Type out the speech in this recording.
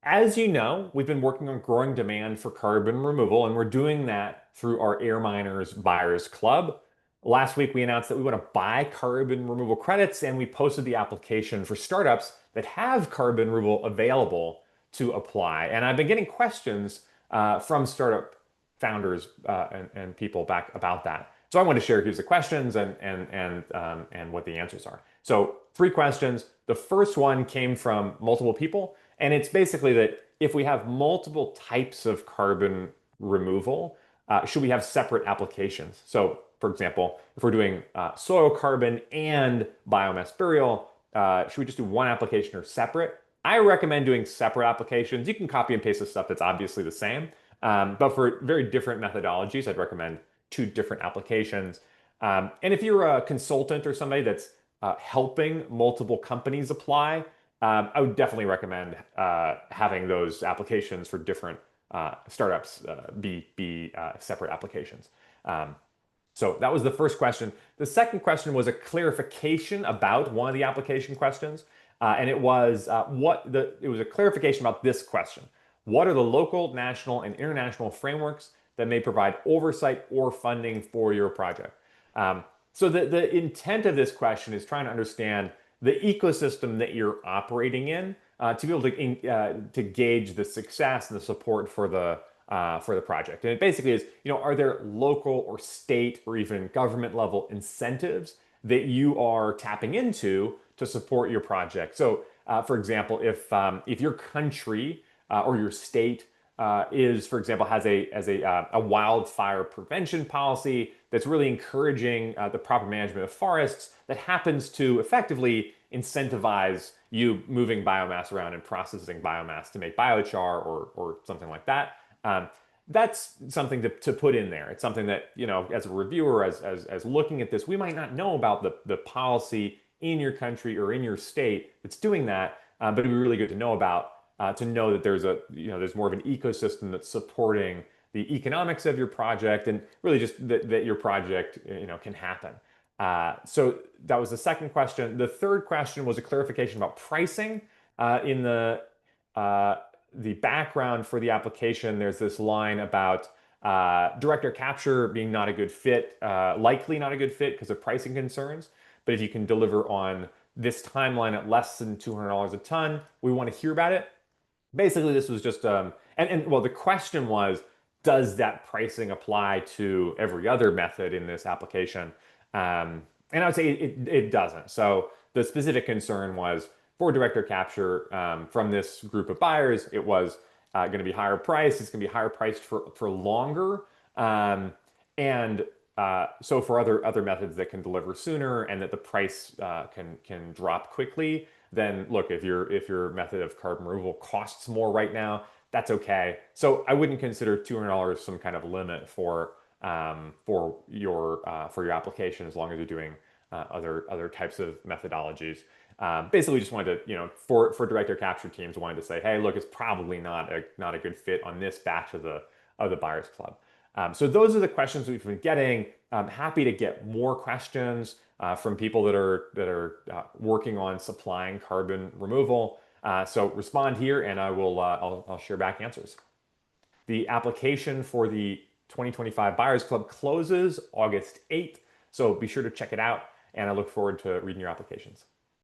As you know, we've been working on growing demand for carbon removal, and we're doing that through our AirMiners Buyers Club. Last week, we announced that we want to buy carbon removal credits, and we posted the application for startups that have carbon removal available to apply. And I've been getting questions from startup founders and people back about that. So I want to share here's the questions and what the answers are. So three questions. The first one came from multiple people. And it's basically that if we have multiple types of carbon removal, should we have separate applications? So, for example, if we're doing soil carbon and biomass burial, should we just do one application or separate? I recommend doing separate applications. You can copy and paste the stuff that's obviously the same, but for very different methodologies, I'd recommend two different applications. And if you're a consultant or somebody that's helping multiple companies apply, I would definitely recommend having those applications for different startups be separate applications. So that was the first question. The second question was a clarification about one of the application questions, and it was it was a clarification about this question: what are the local, national, and international frameworks that may provide oversight or funding for your project? So the intent of this question is trying to understand the ecosystem that you're operating in to be able to gauge the success and the support for the project. And it basically is, are there local or state or even government level incentives that you are tapping into to support your project? So, for example, if your country or your state for example, has a wildfire prevention policy that's really encouraging the proper management of forests that happens to effectively incentivize you moving biomass around and processing biomass to make biochar or something like that. That's something to put in there. It's something that, as a reviewer, as looking at this, we might not know about the policy in your country or in your state that's doing that, but it'd be really good to know about to know that there's more of an ecosystem that's supporting the economics of your project and really just that your project can happen. So that was the second question. The third question was a clarification about pricing. In the background for the application, there's this line about direct air capture being not a good fit, likely not a good fit because of pricing concerns. But if you can deliver on this timeline at less than $200 a ton, we want to hear about it. Basically, this was just well, the question was, does that pricing apply to every other method in this application? And I would say it doesn't. So the specific concern was for direct air capture from this group of buyers, it was going to be higher price. It's going to be higher priced for longer. And so for other methods that can deliver sooner and that the price can drop quickly, then look, if your method of carbon removal costs more right now, that's okay. So I wouldn't consider $200 some kind of limit for your application as long as you're doing other types of methodologies. Basically, just wanted to, for direct air capture teams, wanted to say, hey, look, it's probably not a good fit on this batch of the Buyers Club. So those are the questions we've been getting. I'm happy to get more questions from people that are working on supplying carbon removal. So respond here, and I'll share back answers. The application for the 2025 Buyers Club closes August 8th, so be sure to check it out, and I look forward to reading your applications.